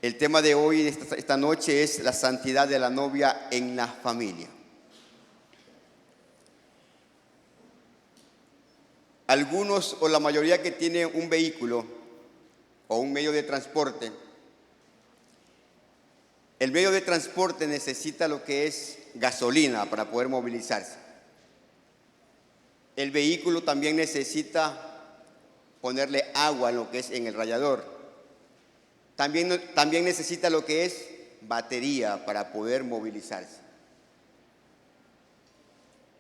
El tema de hoy, esta noche, es la santidad de la novia en la familia. Algunos o la mayoría que tienen un vehículo o un medio de transporte, el medio de transporte necesita lo que es gasolina para poder movilizarse. El vehículo también necesita ponerle agua en lo que es en el radiador. También necesita lo que es batería para poder movilizarse.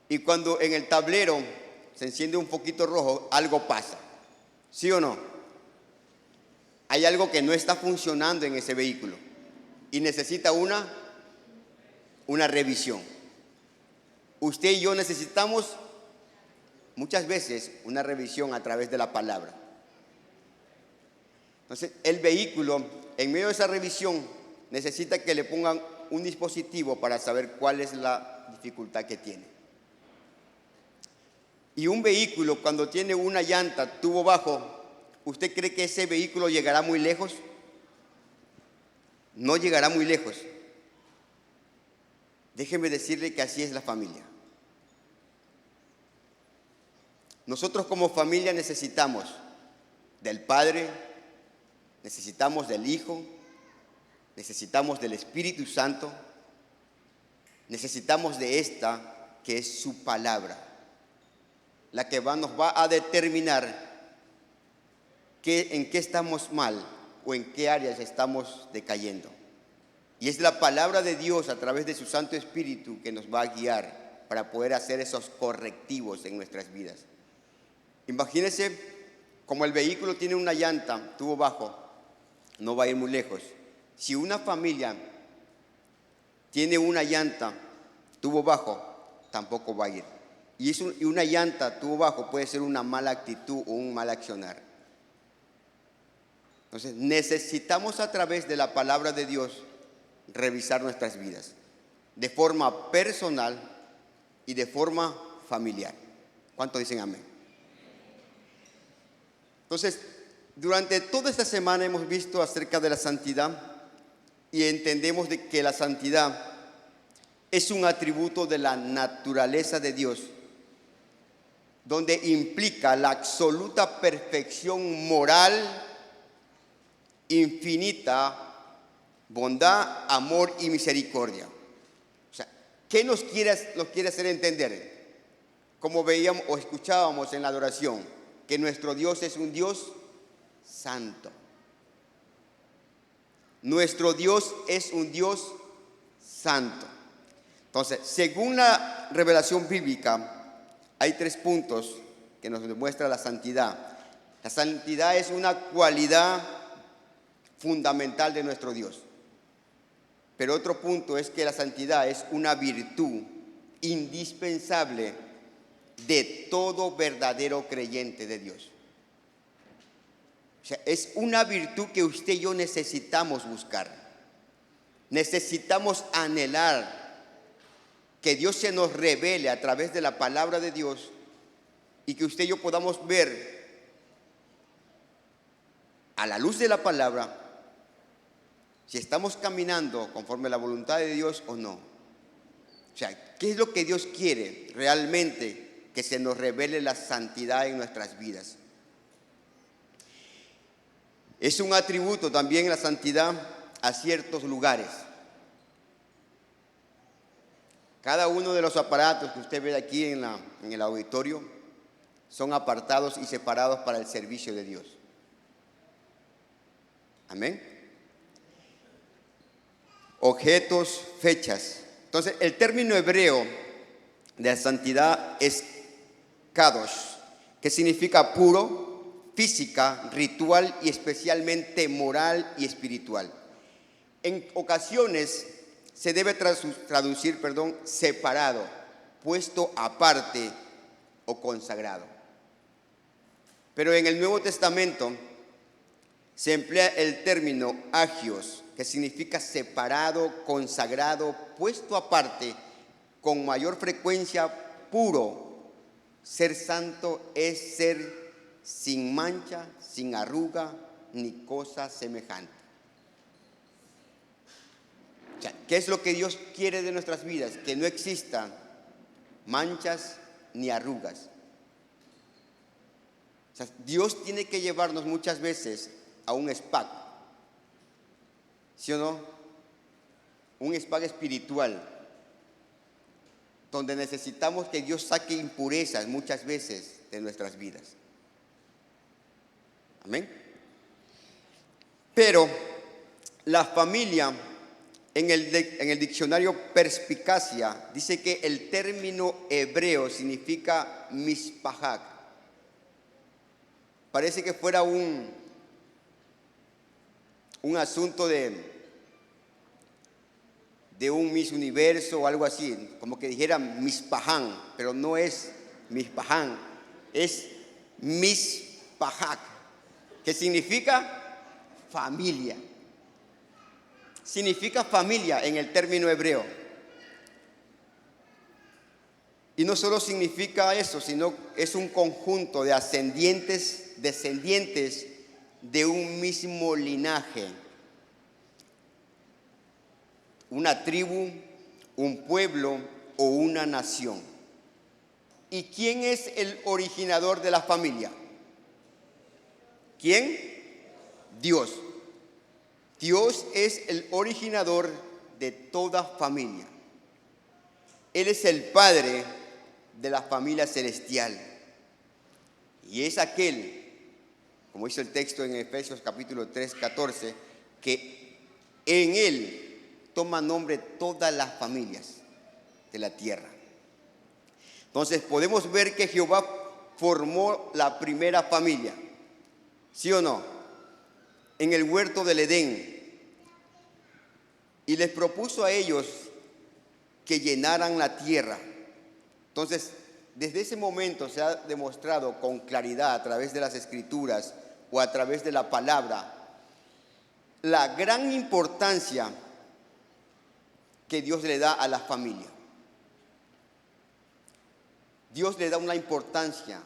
Y cuando en el tablero se enciende un poquito rojo, algo pasa. ¿Sí o no? Hay algo que no está funcionando en ese vehículo y necesita una revisión. Usted y yo necesitamos muchas veces una revisión a través de la palabra. Entonces, el vehículo, en medio de esa revisión, necesita que le pongan un dispositivo para saber cuál es la dificultad que tiene. Y un vehículo, cuando tiene una llanta, tubo bajo, ¿usted cree que ese vehículo llegará muy lejos? No llegará muy lejos. Déjeme decirle que así es la familia. Nosotros como familia necesitamos del Padre, necesitamos del Hijo, necesitamos del Espíritu Santo, necesitamos de esta que es su palabra, la que nos va a determinar en qué estamos mal o en qué áreas estamos decayendo. Y es la palabra de Dios a través de su Santo Espíritu que nos va a guiar para poder hacer esos correctivos en nuestras vidas. Imagínense, como el vehículo tiene una llanta, tubo bajo, no va a ir muy lejos. Si una familia tiene una llanta, tubo bajo, tampoco va a ir. Y una llanta, tubo bajo, puede ser una mala actitud o un mal accionar. Entonces, necesitamos a través de la palabra de Dios revisar nuestras vidas de forma personal y de forma familiar. ¿Cuántos dicen amén? Entonces, durante toda esta semana hemos visto acerca de la santidad y entendemos de que la santidad es un atributo de la naturaleza de Dios, donde implica la absoluta perfección moral, infinita bondad, amor y misericordia. O sea, ¿qué nos quiere hacer entender? Como veíamos o escuchábamos en la adoración, que nuestro Dios es un Dios santo. Nuestro Dios es un Dios santo. Entonces, según la revelación bíblica, hay 3 puntos que nos demuestra la santidad. La santidad es una cualidad fundamental de nuestro Dios. Pero otro punto es que la santidad es una virtud indispensable de todo verdadero creyente de Dios. O sea, es una virtud que usted y yo necesitamos buscar. Necesitamos anhelar que Dios se nos revele a través de la palabra de Dios y que usted y yo podamos ver a la luz de la palabra si estamos caminando conforme a la voluntad de Dios o no. O sea, ¿qué es lo que Dios quiere realmente? Que se nos revele la santidad en nuestras vidas. Es un atributo también la santidad a ciertos lugares. Cada uno de los aparatos que usted ve aquí en el auditorio son apartados y separados para el servicio de Dios. Amén. Objetos, fechas. Entonces, el término hebreo de la santidad es kadosh, que significa puro, física, ritual y especialmente moral y espiritual. En ocasiones se debe traducir, separado, puesto aparte o consagrado. Pero en el Nuevo Testamento se emplea el término agios, que significa separado, consagrado, puesto aparte, con mayor frecuencia, puro. Ser santo es ser sin mancha, sin arruga, ni cosa semejante. ¿Qué es lo que Dios quiere de nuestras vidas? Que no existan manchas ni arrugas. O sea, Dios tiene que llevarnos muchas veces a un spa, ¿sí o no? Un spa espiritual, donde necesitamos que Dios saque impurezas muchas veces de nuestras vidas. Amén. Pero la familia, en el diccionario Perspicacia, dice que el término hebreo significa mispahak. Parece que fuera un asunto de un Miss Universo o algo así, como que dijera Mispahán, pero no es Mispahán, es Mispahak, que significa familia. Significa familia en el término hebreo. Y no solo significa eso, sino es un conjunto de descendientes de un mismo linaje. Una tribu, un pueblo o una nación. ¿Y quién es el originador de la familia? ¿Quién? Dios. Dios es el originador de toda familia. Él es el Padre de la familia celestial. Y es aquel, como dice el texto en Efesios capítulo 3, 14, que en Él toma nombre todas las familias de la tierra. Entonces podemos ver que Jehová formó la primera familia, ¿sí o no? En el huerto del Edén, y les propuso a ellos que llenaran la tierra. Entonces, desde ese momento se ha demostrado con claridad a través de las Escrituras o a través de la palabra la gran importancia que Dios le da a la familia. Dios le da una importancia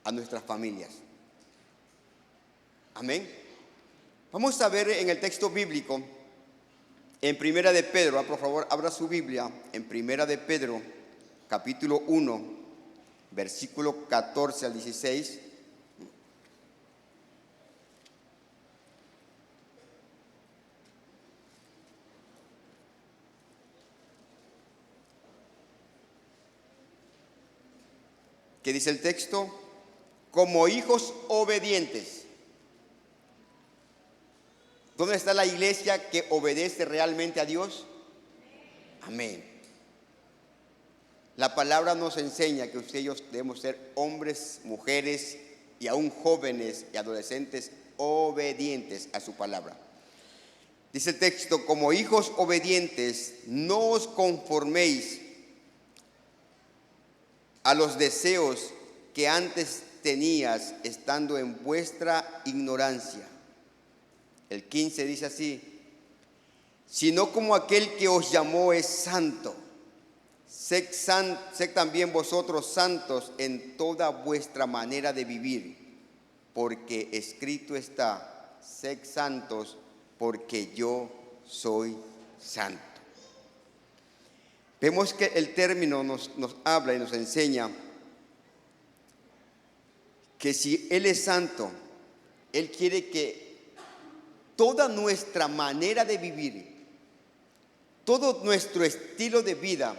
a nuestras familias. Amén. Vamos a ver en el texto bíblico, en Primera de Pedro, por favor, abra su Biblia, en Primera de Pedro, capítulo 1, versículo 14 al 16. ¿Qué dice el texto? Como hijos obedientes. ¿Dónde está la iglesia que obedece realmente a Dios? Amén. La palabra nos enseña que ustedes debemos ser hombres, mujeres y aún jóvenes y adolescentes obedientes a su palabra. Dice el texto, como hijos obedientes, no os conforméis a los deseos que antes tenías estando en vuestra ignorancia. El 15 dice así, sino como aquel que os llamó es santo, sed también vosotros santos en toda vuestra manera de vivir, porque escrito está, sed santos porque yo soy santo. Vemos que el término nos habla y nos enseña que si Él es santo, Él quiere que toda nuestra manera de vivir, todo nuestro estilo de vida,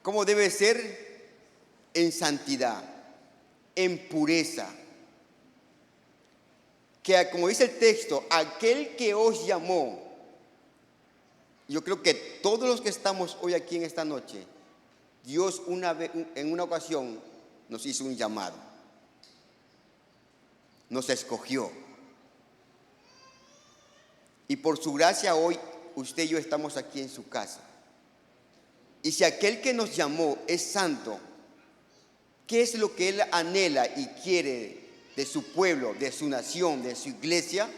como debe ser en santidad, en pureza. Que como dice el texto, aquel que os llamó, yo creo que todos los que estamos hoy aquí en esta noche, Dios en una ocasión nos hizo un llamado, nos escogió. Y por su gracia hoy usted y yo estamos aquí en su casa. Y si aquel que nos llamó es santo, ¿qué es lo que Él anhela y quiere de su pueblo, de su nación, de su iglesia?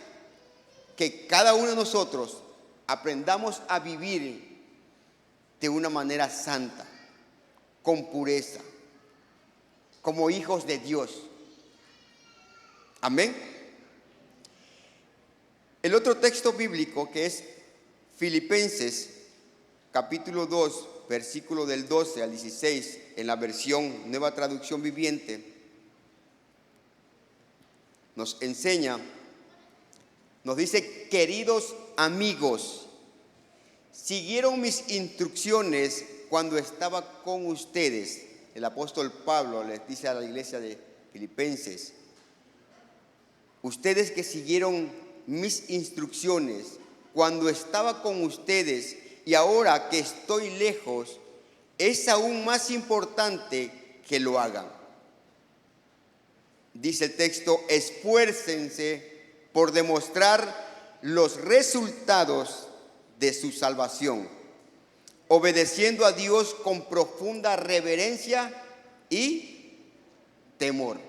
Que cada uno de nosotros aprendamos a vivir de una manera santa, con pureza, como hijos de Dios. Amén. El otro texto bíblico que es Filipenses capítulo 2, versículo del 12 al 16, en la versión Nueva Traducción Viviente, nos enseña, nos dice: queridos amigos, siguieron mis instrucciones cuando estaba con ustedes. El apóstol Pablo les dice a la iglesia de Filipenses: ustedes que siguieron mis instrucciones cuando estaba con ustedes y ahora que estoy lejos, es aún más importante que lo hagan. Dice el texto: esfuércense por demostrar los resultados de su salvación, obedeciendo a Dios con profunda reverencia y temor.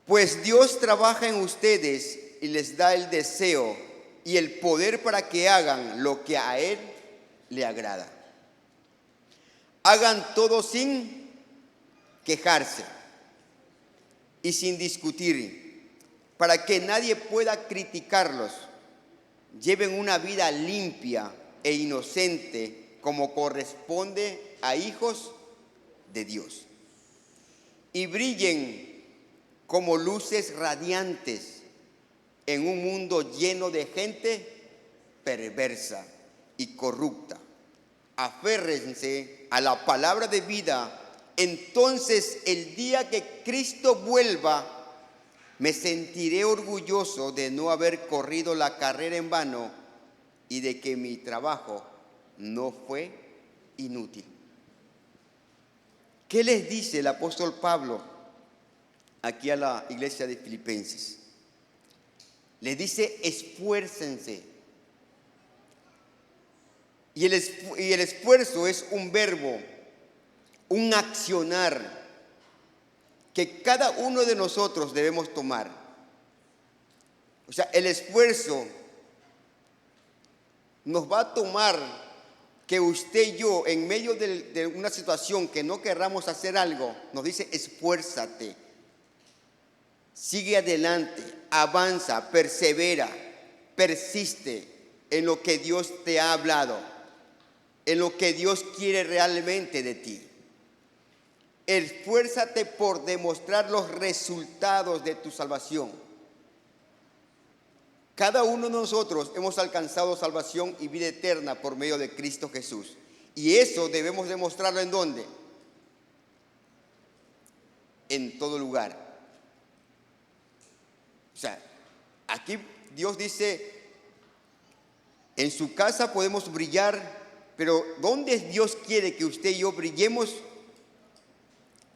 Pues Dios trabaja en ustedes y les da el deseo y el poder para que hagan lo que a Él le agrada. Hagan todo sin quejarse y sin discutir, para que nadie pueda criticarlos. Lleven una vida limpia e inocente como corresponde a hijos de Dios. Y brillen como luces radiantes en un mundo lleno de gente perversa y corrupta. Aférrense a la palabra de vida. Entonces, el día que Cristo vuelva, me sentiré orgulloso de no haber corrido la carrera en vano y de que mi trabajo no fue inútil. ¿Qué les dice el apóstol Pablo aquí a la iglesia de Filipenses? Les dice: esfuércense. Y el esfuerzo es un verbo, un accionar que cada uno de nosotros debemos tomar. O sea, el esfuerzo nos va a tomar que usted y yo, en medio de una situación que no querramos hacer algo, nos dice: esfuérzate, sigue adelante, avanza, persevera, persiste en lo que Dios te ha hablado, en lo que Dios quiere realmente de ti. Esfuérzate por demostrar los resultados de tu salvación. Cada uno de nosotros hemos alcanzado salvación y vida eterna por medio de Cristo Jesús. Y eso debemos demostrarlo ¿en dónde? En todo lugar. O sea, aquí Dios dice: en su casa podemos brillar, pero ¿dónde Dios quiere que usted y yo brillemos?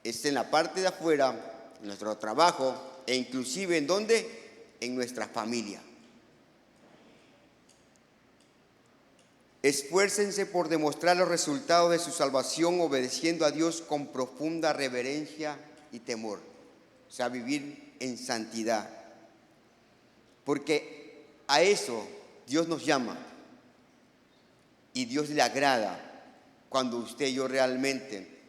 Es en la parte de afuera, en nuestro trabajo, e inclusive ¿en dónde? En nuestra familia. Esfuércense por demostrar los resultados de su salvación, obedeciendo a Dios con profunda reverencia y temor. O sea, vivir en santidad. Porque a eso Dios nos llama. Y Dios le agrada cuando usted y yo realmente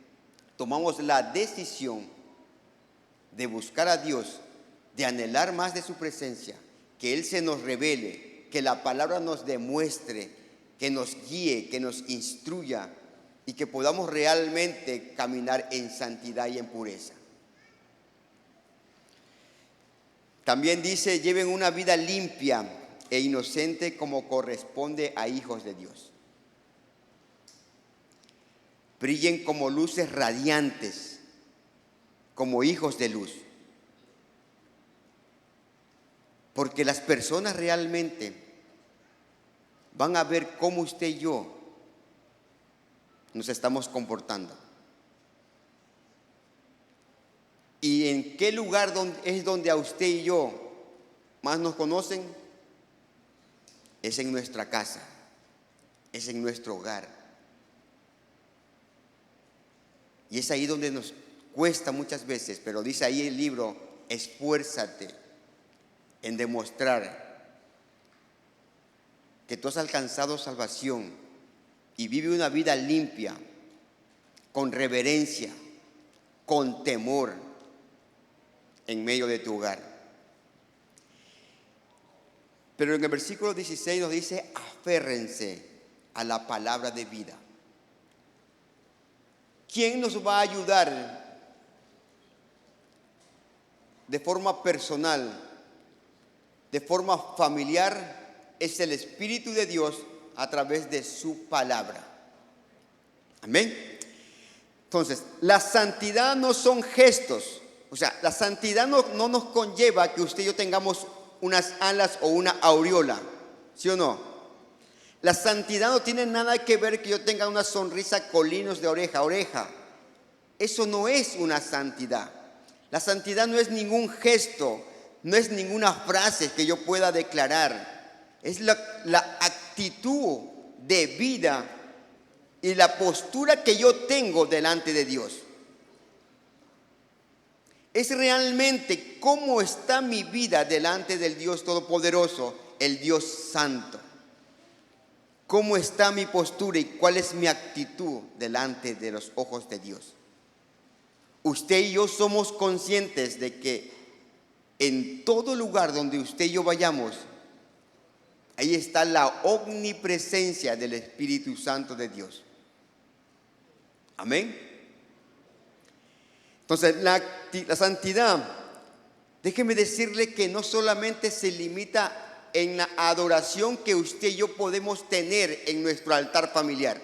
tomamos la decisión de buscar a Dios, de anhelar más de su presencia, que Él se nos revele, que la palabra nos demuestre, que nos guíe, que nos instruya y que podamos realmente caminar en santidad y en pureza. También dice: lleven una vida limpia e inocente como corresponde a hijos de Dios. Brillen como luces radiantes, como hijos de luz. Porque las personas realmente van a ver cómo usted y yo nos estamos comportando. ¿Y en qué lugar es donde a usted y yo más nos conocen? Es en nuestra casa, es en nuestro hogar. Y es ahí donde nos cuesta muchas veces, pero dice ahí el libro: esfuérzate en demostrar que tú has alcanzado salvación y vive una vida limpia, con reverencia, con temor en medio de tu hogar. Pero en el versículo 16 nos dice, aférrense a la palabra de vida. ¿Quién nos va a ayudar de forma personal, de forma familiar? Es el Espíritu de Dios a través de su palabra. Amén. Entonces, la santidad no son gestos. O sea, la santidad no nos conlleva que usted y yo tengamos unas alas o una aureola. ¿Sí o no? La santidad no tiene nada que ver que yo tenga una sonrisa colinos de oreja a oreja. Eso no es una santidad. La santidad no es ningún gesto, no es ninguna frase que yo pueda declarar. Es la actitud de vida y la postura que yo tengo delante de Dios. Es realmente cómo está mi vida delante del Dios Todopoderoso, el Dios Santo. ¿Cómo está mi postura y cuál es mi actitud delante de los ojos de Dios? Usted y yo somos conscientes de que en todo lugar donde usted y yo vayamos, ahí está la omnipresencia del Espíritu Santo de Dios. Amén. Entonces, la santidad, déjeme decirle que no solamente se limita en la adoración que usted y yo podemos tener en nuestro altar familiar.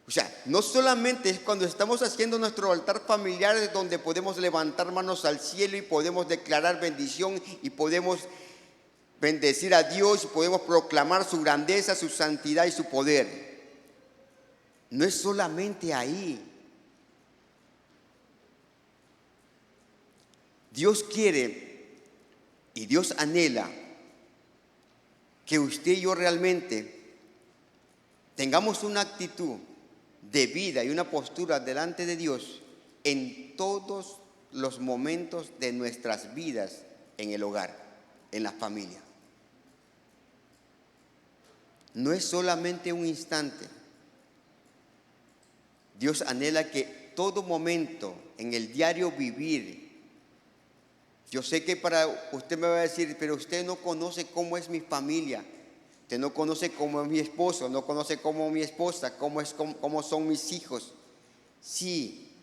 O sea, no solamente es cuando estamos haciendo nuestro altar familiar donde podemos levantar manos al cielo y podemos declarar bendición y podemos bendecir a Dios y podemos proclamar su grandeza, su santidad y su poder. No es solamente ahí. Dios quiere y Dios anhela que usted y yo realmente tengamos una actitud de vida y una postura delante de Dios en todos los momentos de nuestras vidas en el hogar, en la familia. No es solamente un instante. Dios anhela que todo momento en el diario vivir. Yo sé que para usted me va a decir, pero usted no conoce cómo es mi familia. Usted no conoce cómo es mi esposo, no conoce cómo es mi esposa, cómo son mis hijos. Sí,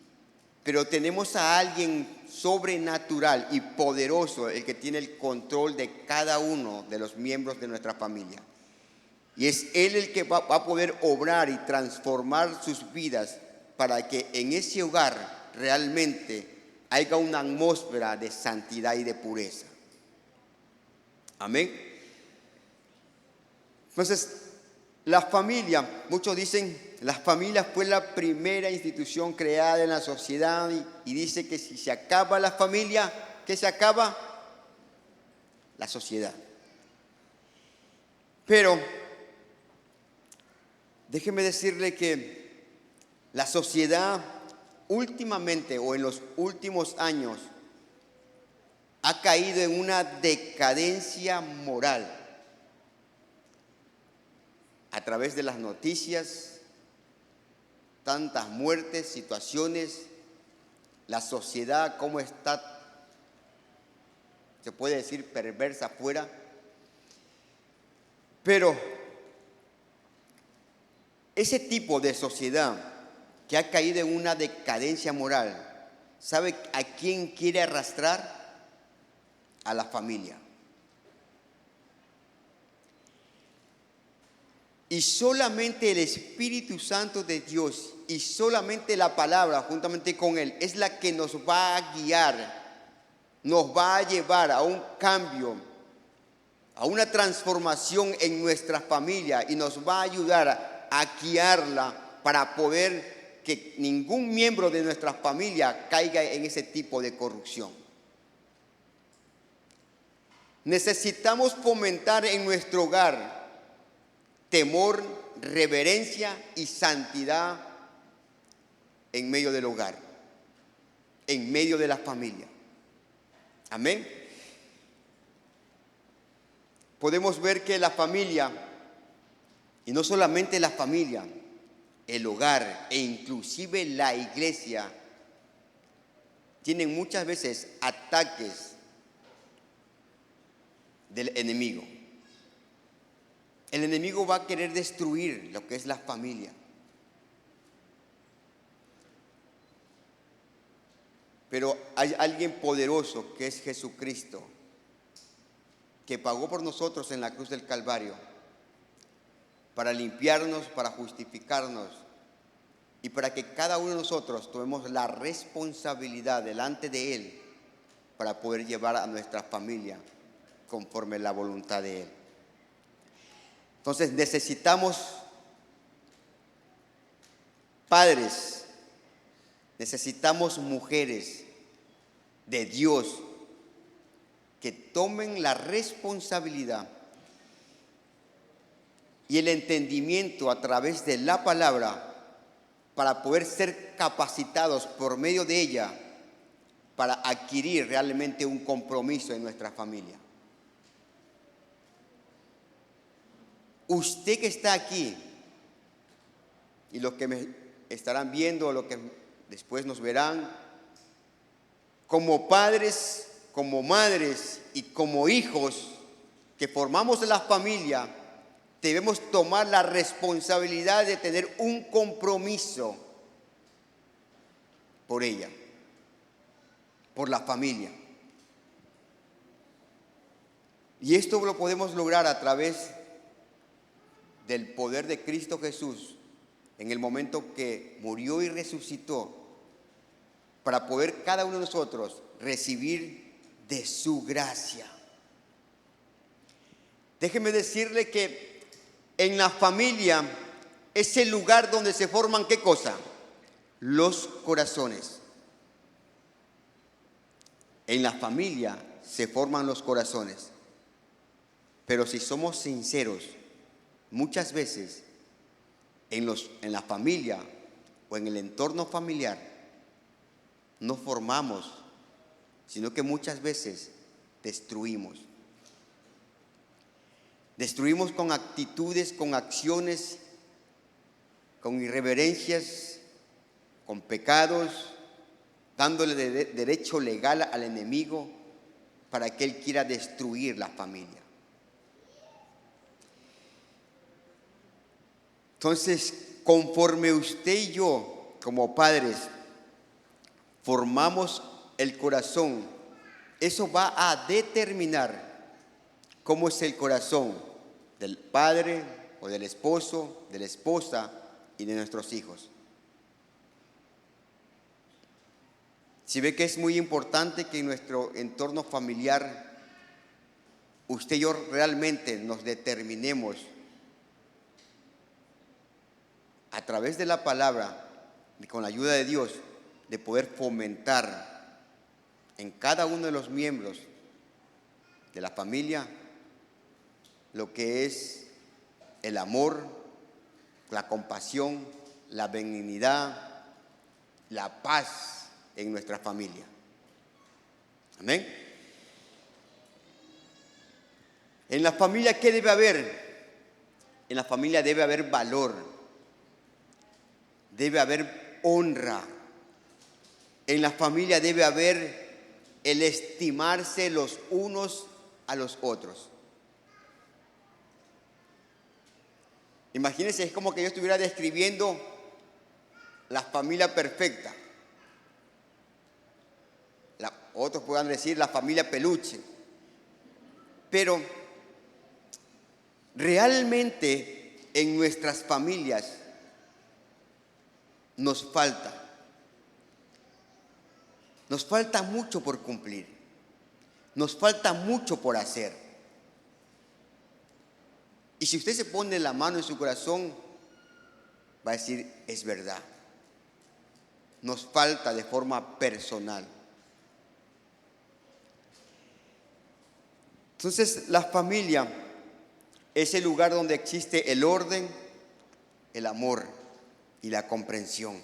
pero tenemos a alguien sobrenatural y poderoso, el que tiene el control de cada uno de los miembros de nuestra familia. Y es Él el que va a poder obrar y transformar sus vidas para que en ese hogar realmente haya una atmósfera de santidad y de pureza. Amén. Entonces, la familia, muchos dicen, la familia fue la primera institución creada en la sociedad y dice que si se acaba la familia, ¿qué se acaba? La sociedad. Pero déjeme decirle que la sociedad últimamente o en los últimos años ha caído en una decadencia moral a través de las noticias, tantas muertes, situaciones, la sociedad cómo está, se puede decir perversa afuera, pero ese tipo de sociedad que ha caído en una decadencia moral, ¿sabe a quién quiere arrastrar? A la familia. Y solamente el Espíritu Santo de Dios y solamente la palabra juntamente con Él es la que nos va a guiar, nos va a llevar a un cambio, a una transformación en nuestra familia y nos va a ayudar a guiarla para poder que ningún miembro de nuestra familia caiga en ese tipo de corrupción. Necesitamos fomentar en nuestro hogar temor, reverencia y santidad en medio del hogar, en medio de la familia. Amén. Podemos ver que la familia, y no solamente la familia, el hogar e inclusive la iglesia, tienen muchas veces ataques del enemigo. El enemigo va a querer destruir lo que es la familia. Pero hay alguien poderoso que es Jesucristo, que pagó por nosotros en la cruz del Calvario para limpiarnos, para justificarnos y para que cada uno de nosotros tomemos la responsabilidad delante de Él para poder llevar a nuestra familia conforme a la voluntad de Él. Entonces necesitamos padres, necesitamos mujeres de Dios que tomen la responsabilidad y el entendimiento a través de la palabra para poder ser capacitados por medio de ella para adquirir realmente un compromiso en nuestra familia. Usted que está aquí y los que me estarán viendo, los que después nos verán, como padres, como madres y como hijos que formamos la familia, debemos tomar la responsabilidad de tener un compromiso por ella, por la familia. Y esto lo podemos lograr a través del poder de Cristo Jesús en el momento que murió y resucitó, para poder cada uno de nosotros recibir de su gracia. Déjeme decirle que en la familia es el lugar donde se forman, ¿qué cosa? Los corazones. En la familia se forman los corazones. Pero si somos sinceros, muchas veces en la familia o en el entorno familiar no formamos, sino que muchas veces destruimos. Destruimos con actitudes, con acciones, con irreverencias, con pecados, dándole derecho legal al enemigo para que él quiera destruir la familia. Entonces, conforme usted y yo, como padres, formamos el corazón, eso va a determinar cómo es el corazón del padre o del esposo, de la esposa y de nuestros hijos. Si ve que es muy importante que en nuestro entorno familiar usted y yo realmente nos determinemos a través de la palabra y con la ayuda de Dios de poder fomentar en cada uno de los miembros de la familia lo que es el amor, la compasión, la benignidad, la paz en nuestra familia. Amén. En la familia, ¿qué debe haber? En la familia debe haber valor, debe haber honra. En la familia debe haber el estimarse los unos a los otros. Imagínense, es como que yo estuviera describiendo la familia perfecta. Otros puedan decir la familia peluche. Pero realmente en nuestras familias nos falta mucho por cumplir, nos falta mucho por hacer. Y si usted se pone la mano en su corazón, va a decir, es verdad, nos falta de forma personal. Entonces, la familia es el lugar donde existe el orden, el amor y la comprensión.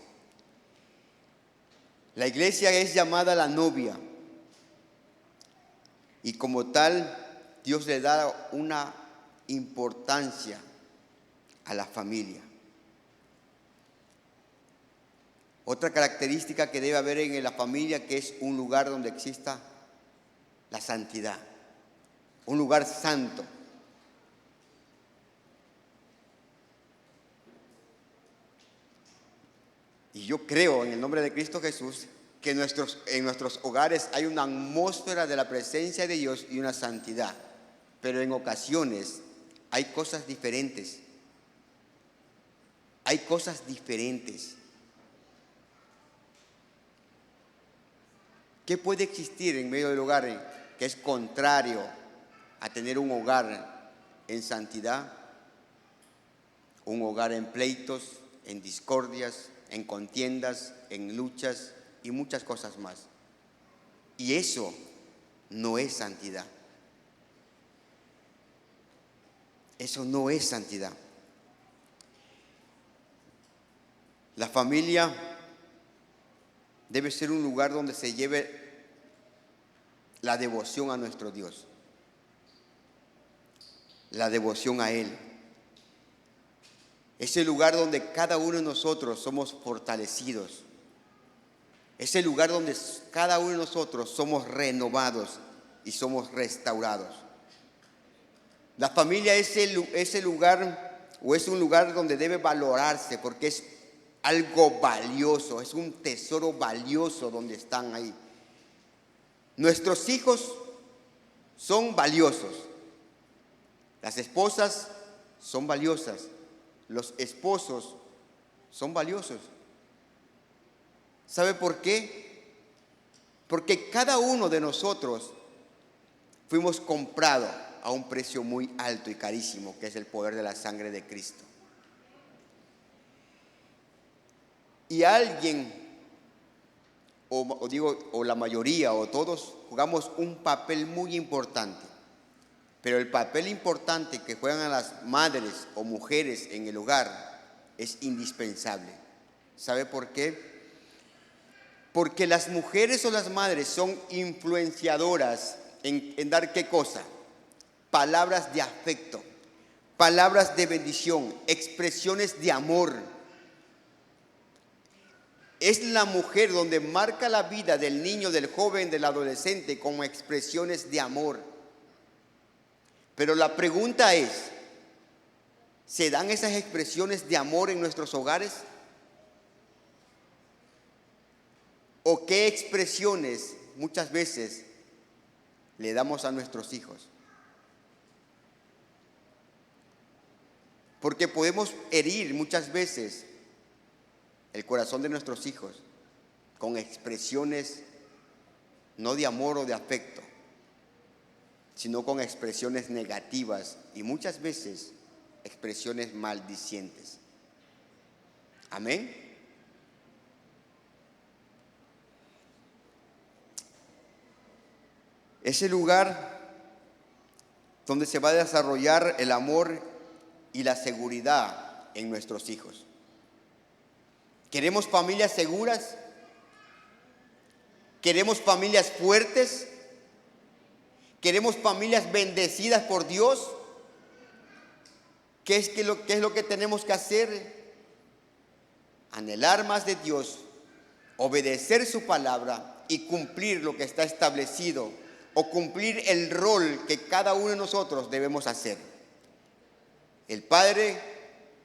La iglesia es llamada la novia y como tal Dios le da una importancia a la familia. Otra característica que debe haber en la familia, que es un lugar donde exista la santidad. un lugar santo. Y yo creo en el nombre de Cristo Jesús que en nuestros hogares hay una atmósfera de la presencia de Dios y una santidad. Pero en ocasiones hay cosas diferentes. Hay cosas diferentes. ¿Qué puede existir en medio del hogar que es contrario a tener un hogar en santidad? Un hogar en pleitos, en discordias, en contiendas, en luchas y muchas cosas más. Y eso no es santidad. Eso no es santidad. La familia debe ser un lugar donde se lleve la devoción a nuestro Dios, la devoción a Él. Es el lugar donde cada uno de nosotros somos fortalecidos. Es el lugar donde cada uno de nosotros somos renovados y somos restaurados. La familia es el lugar, o es un lugar donde debe valorarse, porque es algo valioso, es un tesoro valioso donde están ahí. Nuestros hijos son valiosos. Las esposas son valiosas. Los esposos son valiosos. ¿Sabe por qué? Porque cada uno de nosotros fuimos comprados a un precio muy alto y carísimo, que es el poder de la sangre de Cristo. Y alguien, o la mayoría, o todos, jugamos un papel muy importante. Pero el papel importante que juegan las madres o mujeres en el hogar es indispensable. ¿Sabe por qué? Porque las mujeres o las madres son influenciadoras en dar ¿qué cosa? Palabras de afecto, palabras de bendición, expresiones de amor. Es la mujer donde marca la vida del niño, del joven, del adolescente como expresiones de amor. Pero la pregunta es, ¿se dan esas expresiones de amor en nuestros hogares? ¿O qué expresiones muchas veces le damos a nuestros hijos? Porque podemos herir muchas veces el corazón de nuestros hijos con expresiones no de amor o de afecto, sino con expresiones negativas y muchas veces expresiones maldicientes. Amén. Es el lugar donde se va a desarrollar el amor y la seguridad en nuestros hijos. ¿Queremos familias seguras? ¿Queremos familias fuertes? ¿Queremos familias bendecidas por Dios? ¿Qué es lo que tenemos que hacer? Anhelar más de Dios, obedecer su palabra y cumplir lo que está establecido, o cumplir el rol que cada uno de nosotros debemos hacer. El padre,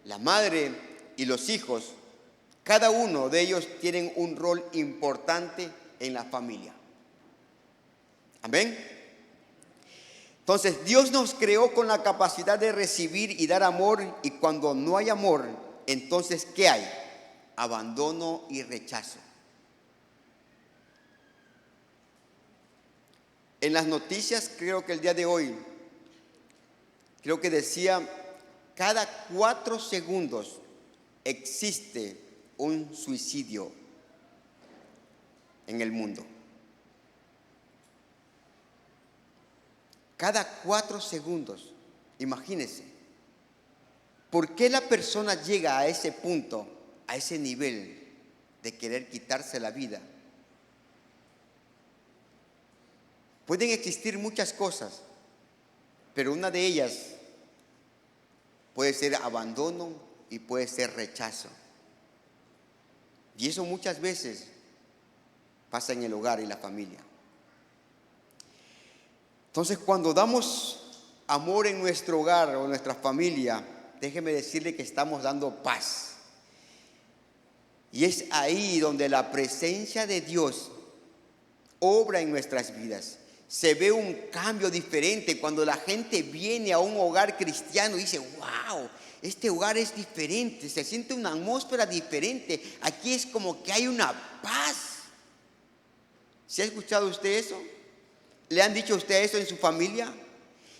la madre y los hijos, cada uno de ellos tienen un rol importante en la familia. Amén. Entonces, Dios nos creó con la capacidad de recibir y dar amor, y cuando no hay amor, entonces, ¿qué hay? Abandono y rechazo. En las noticias, creo que el día de hoy, creo que decía, cada 4 segundos existe un suicidio en el mundo. Cada 4 segundos, imagínense. ¿Por qué la persona llega a ese punto, a ese nivel de querer quitarse la vida? Pueden existir muchas cosas, pero una de ellas puede ser abandono y puede ser rechazo. Y eso muchas veces pasa en el hogar y la familia. Entonces, cuando damos amor en nuestro hogar o en nuestra familia, déjeme decirle que estamos dando paz. Y es ahí donde la presencia de Dios obra en nuestras vidas. Se ve un cambio diferente cuando la gente viene a un hogar cristiano y dice: wow, este hogar es diferente, se siente una atmósfera diferente. Aquí es como que hay una paz. ¿Se ha escuchado usted eso? ¿Le han dicho a usted eso en su familia?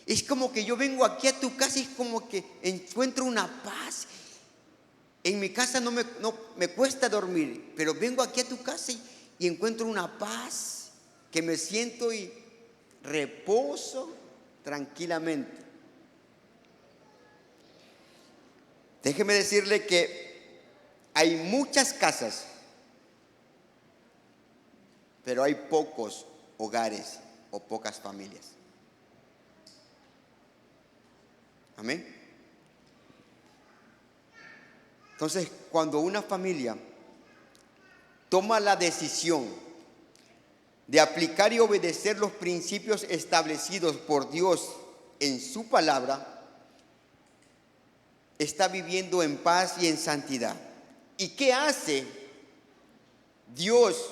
Es como que yo vengo aquí a tu casa y es como que encuentro una paz. En mi casa no me cuesta dormir, pero vengo aquí a tu casa y encuentro una paz que me siento y reposo tranquilamente. Déjeme decirle que hay muchas casas, pero hay pocos hogares o pocas familias. Amén. Entonces, cuando una familia toma la decisión de aplicar y obedecer los principios establecidos por Dios en su palabra, está viviendo en paz y en santidad. ¿Y qué hace Dios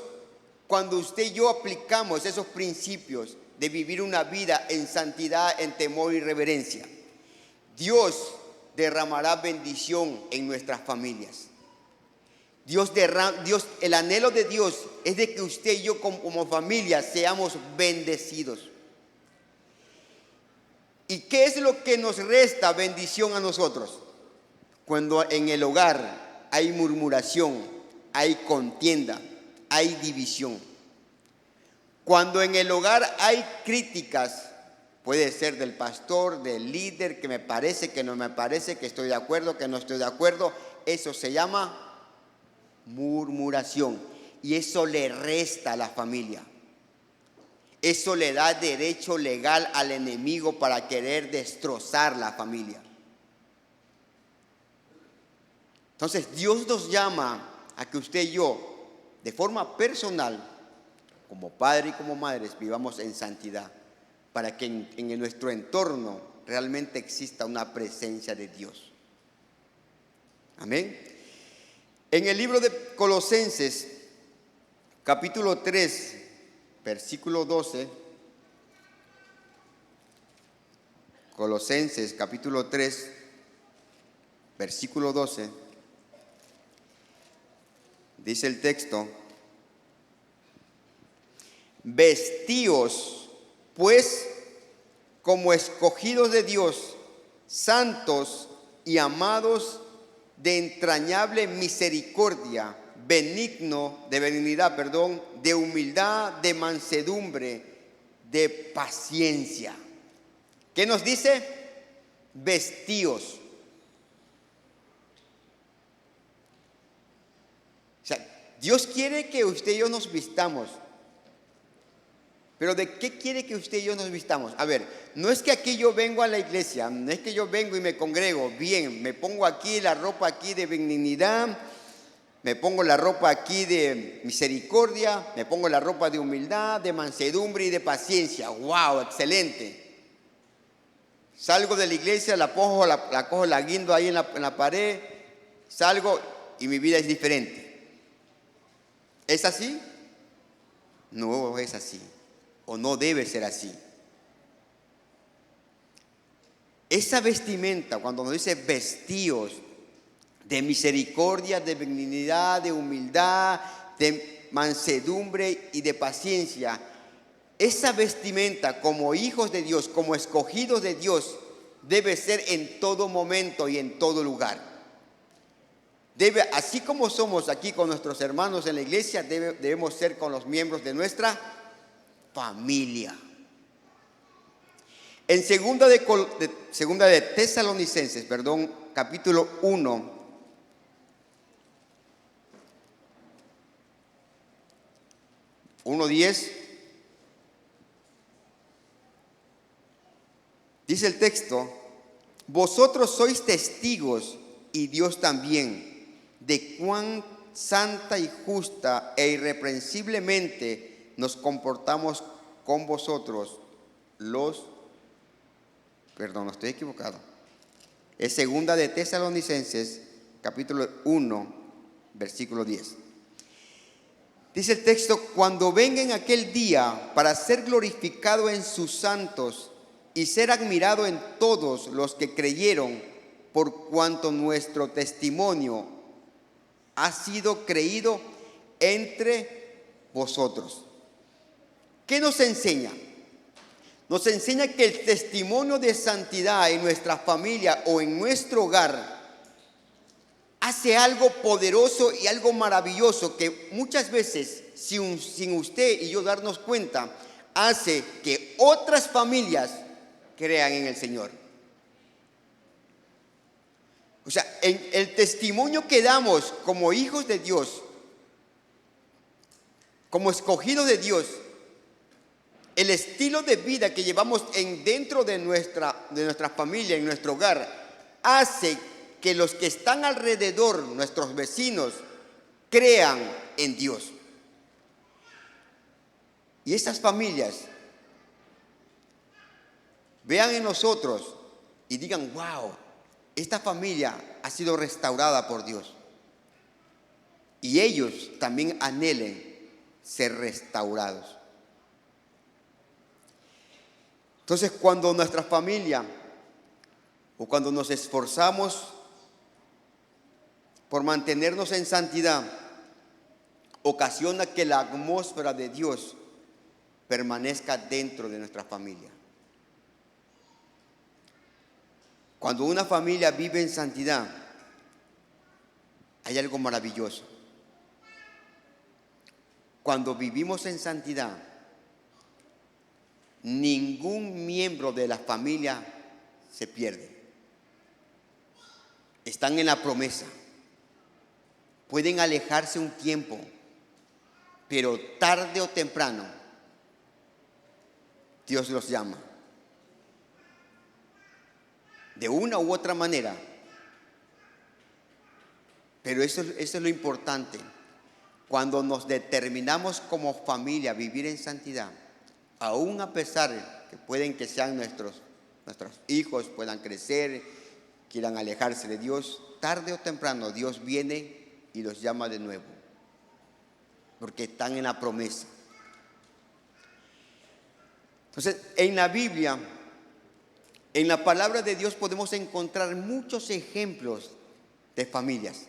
cuando usted y yo aplicamos esos principios de vivir una vida en santidad, en temor y reverencia? Dios derramará bendición en nuestras familias. El anhelo de Dios es de que usted y yo como familia seamos bendecidos. ¿Y qué es lo que nos resta bendición a nosotros? Cuando en el hogar hay murmuración, hay contienda, hay división. Cuando en el hogar hay críticas, puede ser del pastor, del líder, que me parece, que no me parece, que estoy de acuerdo, que no estoy de acuerdo, eso se llama murmuración. Y eso le resta a la familia. Eso le da derecho legal al enemigo para querer destrozar la familia. Entonces, Dios nos llama a que usted y yo, de forma personal, como padre y como madres, vivamos en santidad, para que en nuestro entorno realmente exista una presencia de Dios. Amén. En el libro de Colosenses, capítulo 3, versículo 12, Colosenses, capítulo 3, versículo 12, dice el texto: vestíos pues como escogidos de Dios, santos y amados, de entrañable misericordia, de benignidad, de humildad, de mansedumbre, de paciencia. ¿Qué nos dice? Vestíos. O sea, Dios quiere que usted y yo nos vistamos. Pero ¿de qué quiere que usted y yo nos vistamos? A ver, no es que aquí yo vengo a la iglesia, no es que yo vengo y me congrego, bien, me pongo aquí la ropa aquí de benignidad, me pongo la ropa aquí de misericordia, me pongo la ropa de humildad, de mansedumbre y de paciencia. ¡Wow! Excelente. Salgo de la iglesia, la cojo, la guindo ahí en la pared, salgo y mi vida es diferente. ¿Es así? No es así. O no debe ser así. Esa vestimenta, cuando nos dice vestíos de misericordia, de benignidad, de humildad, de mansedumbre y de paciencia, esa vestimenta como hijos de Dios, como escogidos de Dios, debe ser en todo momento y en todo lugar. Así como somos aquí con nuestros hermanos en la iglesia, debemos ser con los miembros de nuestra familia. En segunda de Tesalonicenses, capítulo 1, (1:10), dice el texto: vosotros sois testigos, y Dios también, de cuán santa y justa e irreprensiblemente nos comportamos con vosotros no estoy equivocado. Es segunda de Tesalonicenses, capítulo 1, versículo 10. Dice el texto: cuando venga en aquel día para ser glorificado en sus santos y ser admirado en todos los que creyeron, por cuanto nuestro testimonio ha sido creído entre vosotros. ¿Qué nos enseña? Nos enseña que el testimonio de santidad en nuestra familia o en nuestro hogar hace algo poderoso y algo maravilloso que muchas veces, sin usted y yo darnos cuenta, hace que otras familias crean en el Señor. O sea, en el testimonio que damos como hijos de Dios, como escogidos de Dios, el estilo de vida que llevamos dentro de nuestra familia, en nuestro hogar, hace que los que están alrededor, nuestros vecinos, crean en Dios. Y esas familias vean en nosotros y digan: wow, esta familia ha sido restaurada por Dios. Y ellos también anhelen ser restaurados. Entonces, cuando nuestra familia o cuando nos esforzamos por mantenernos en santidad, ocasiona que la atmósfera de Dios permanezca dentro de nuestra familia. Cuando una familia vive en santidad, hay algo maravilloso. Cuando vivimos en santidad, ningún miembro de la familia se pierde. Están en la promesa. Pueden alejarse un tiempo, pero tarde o temprano Dios los llama. De una u otra manera. Pero eso es lo importante. Cuando nos determinamos como familia a vivir en santidad, aún a pesar que pueden que sean nuestros hijos, puedan crecer, quieran alejarse de Dios, tarde o temprano Dios viene y los llama de nuevo, porque están en la promesa. Entonces, en la Biblia, en la palabra de Dios, podemos encontrar muchos ejemplos de familias.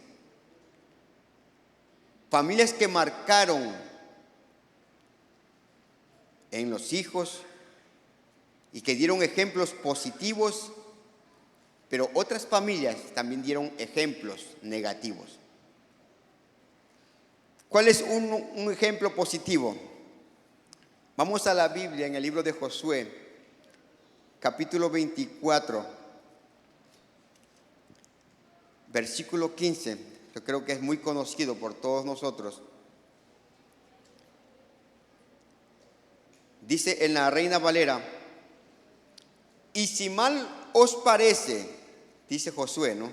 Familias que marcaron en los hijos y que dieron ejemplos positivos, pero otras familias también dieron ejemplos negativos. ¿Cuál es un ejemplo positivo? Vamos a la Biblia en el libro de Josué, capítulo 24, versículo 15. Yo creo que es muy conocido por todos nosotros. Dice en la Reina Valera: y si mal os parece, dice Josué, ¿no?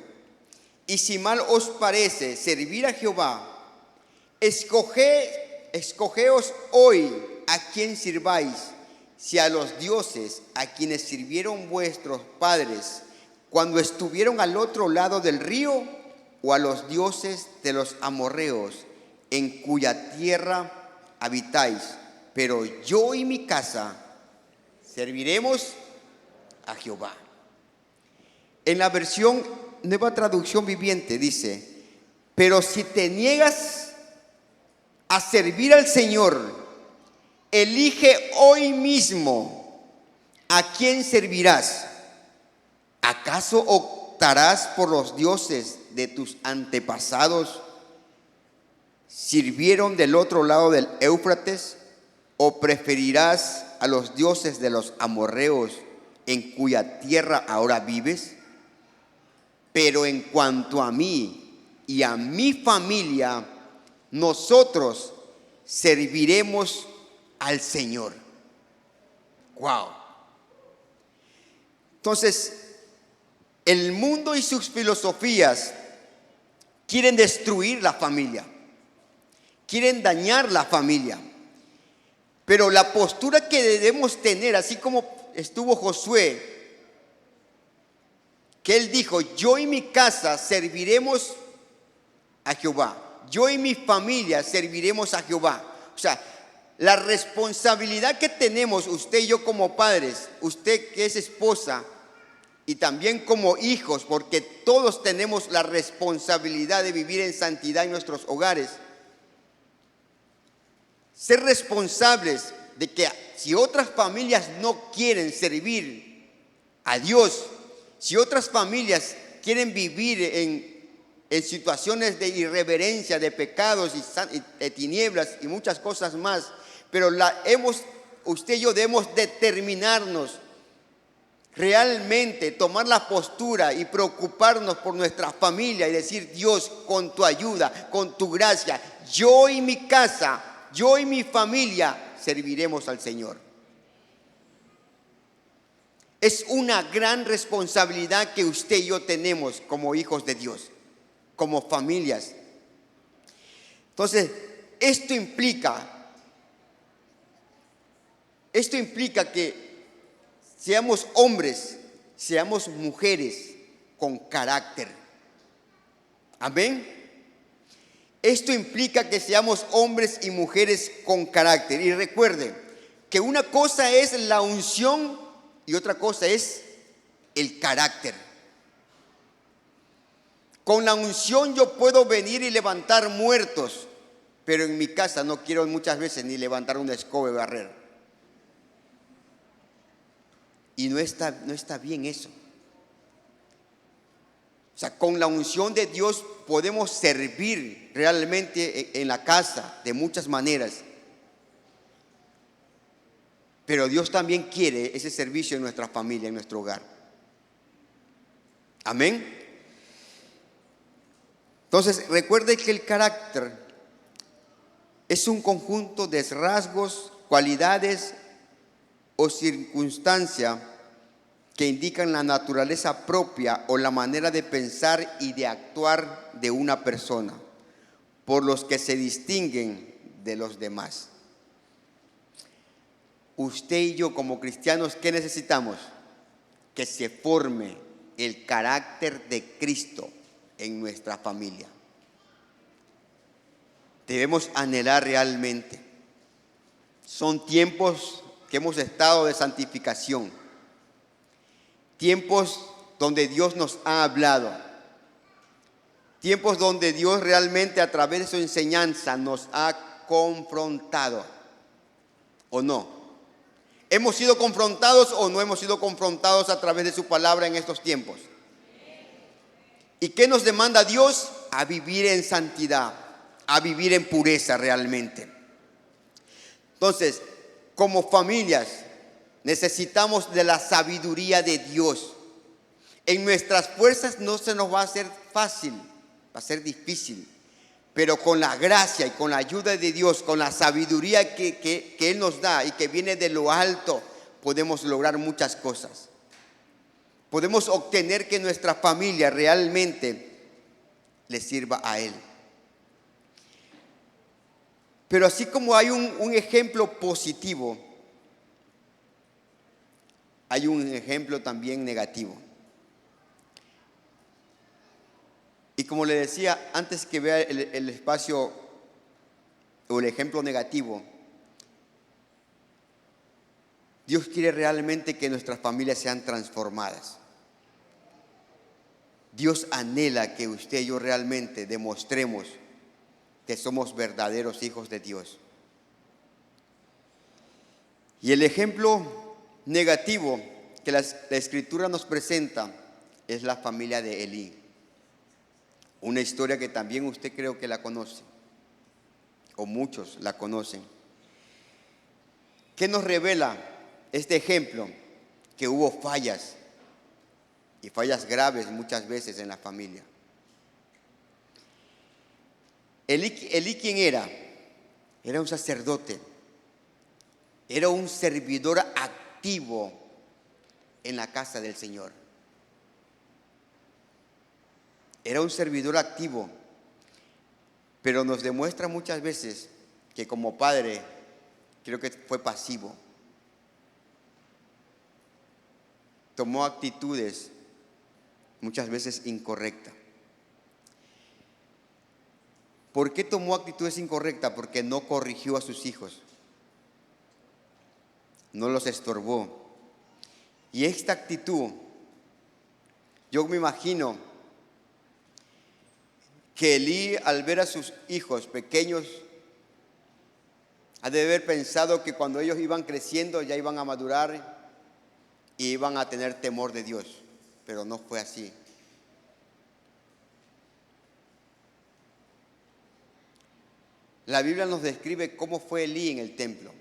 Y si mal os parece servir a Jehová, escogeos hoy a quién sirváis, si a los dioses a quienes sirvieron vuestros padres cuando estuvieron al otro lado del río, o a los dioses de los amorreos en cuya tierra habitáis. Pero yo y mi casa serviremos a Jehová. En la versión Nueva Traducción Viviente dice: pero si te niegas a servir al Señor, elige hoy mismo a quién servirás. ¿Acaso optarás por los dioses de tus antepasados? ¿Sirvieron del otro lado del Éufrates? ¿O preferirás a los dioses de los amorreos en cuya tierra ahora vives? Pero en cuanto a mí y a mi familia, nosotros serviremos al Señor. Wow. Entonces, el mundo y sus filosofías quieren destruir la familia, quieren dañar la familia. Pero la postura que debemos tener, así como estuvo Josué, que él dijo: yo y mi casa serviremos a Jehová. Yo y mi familia serviremos a Jehová. O sea, la responsabilidad que tenemos usted y yo como padres, usted que es esposa y también como hijos, porque todos tenemos la responsabilidad de vivir en santidad en nuestros hogares. Ser responsables de que si otras familias no quieren servir a Dios, si otras familias quieren vivir en situaciones de irreverencia, de pecados y de tinieblas y muchas cosas más, pero usted y yo debemos determinarnos realmente, tomar la postura y preocuparnos por nuestra familia y decir: Dios, con tu ayuda, con tu gracia, yo y mi casa, yo y mi familia serviremos al Señor. Es una gran responsabilidad que usted y yo tenemos como hijos de Dios, como familias. Entonces, esto implica que seamos hombres, seamos mujeres con carácter. Amén. Esto implica que seamos hombres y mujeres con carácter. Y recuerden que una cosa es la unción y otra cosa es el carácter. Con la unción yo puedo venir y levantar muertos, pero en mi casa no quiero muchas veces ni levantar una escoba y barrer. Y no está bien eso. O sea, con la unción de Dios podemos servir realmente en la casa de muchas maneras. Pero Dios también quiere ese servicio en nuestra familia, en nuestro hogar. Amén. Entonces, recuerde que el carácter es un conjunto de rasgos, cualidades o circunstancias que indican la naturaleza propia o la manera de pensar y de actuar de una persona, por los que se distinguen de los demás. Usted y yo como cristianos, ¿qué necesitamos? Que se forme el carácter de Cristo en nuestra familia. Debemos anhelar realmente. Son tiempos que hemos estado de santificación. Tiempos donde Dios nos ha hablado. Tiempos donde Dios realmente a través de su enseñanza nos ha confrontado. ¿O no? ¿Hemos sido confrontados o no hemos sido confrontados a través de su palabra en estos tiempos? ¿Y qué nos demanda Dios? A vivir en santidad, a vivir en pureza realmente. Entonces, como familias, necesitamos de la sabiduría de Dios. En nuestras fuerzas no se nos va a hacer fácil, va a ser difícil. Pero con la gracia y con la ayuda de Dios, con la sabiduría que Él nos da y que viene de lo alto, podemos lograr muchas cosas. Podemos obtener que nuestra familia realmente le sirva a Él. Pero así como hay un ejemplo positivo, hay un ejemplo también negativo. Y como le decía, antes que vea el espacio o el ejemplo negativo, Dios quiere realmente que nuestras familias sean transformadas. Dios anhela que usted y yo realmente demostremos que somos verdaderos hijos de Dios. Y el ejemplo negativo que la Escritura nos presenta es la familia de Elí. Una historia que también usted creo que la conoce, o muchos la conocen. ¿Qué nos revela este ejemplo? Que hubo fallas, y fallas graves muchas veces en la familia. Elí, ¿quién era? Era un sacerdote, era un servidor activo en la casa del Señor. Era un servidor activo, pero nos demuestra muchas veces que como padre creo que fue pasivo. tomó actitudes muchas veces incorrectas. ¿Por qué tomó actitudes incorrectas? Porque no corrigió a sus hijos, no los estorbó. Y esta actitud, yo me imagino que Elí, al ver a sus hijos pequeños, ha de haber pensado que cuando ellos iban creciendo ya iban a madurar y iban a tener temor de Dios, pero no fue así. La Biblia nos describe cómo fue Elí en el templo,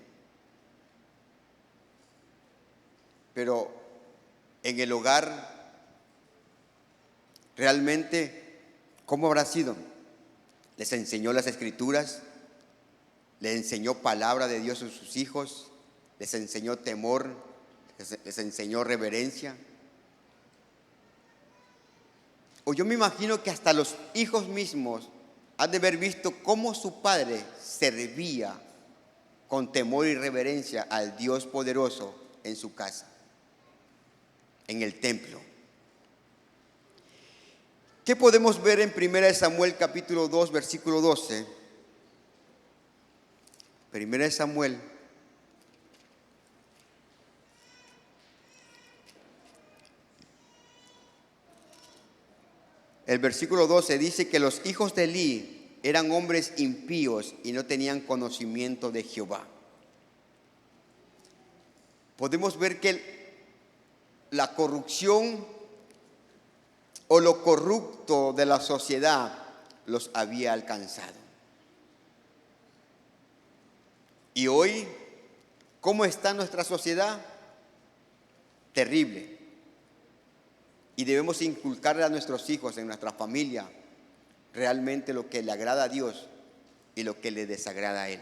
pero en el hogar, realmente, ¿cómo habrá sido? Les enseñó las Escrituras, les enseñó palabra de Dios a sus hijos, les enseñó temor, les enseñó reverencia. O yo me imagino que hasta los hijos mismos han de haber visto cómo su padre servía con temor y reverencia al Dios poderoso en su casa, en el templo. ¿Qué podemos ver en 1 Samuel capítulo 2, versículo 12? 1 Samuel el versículo 12 dice que los hijos de Elí eran hombres impíos y no tenían conocimiento de Jehová. Podemos ver que la corrupción o lo corrupto de la sociedad los había alcanzado. Y hoy, ¿cómo está nuestra sociedad? Terrible. Y debemos inculcarle a nuestros hijos, en nuestra familia, realmente lo que le agrada a Dios y lo que le desagrada a Él.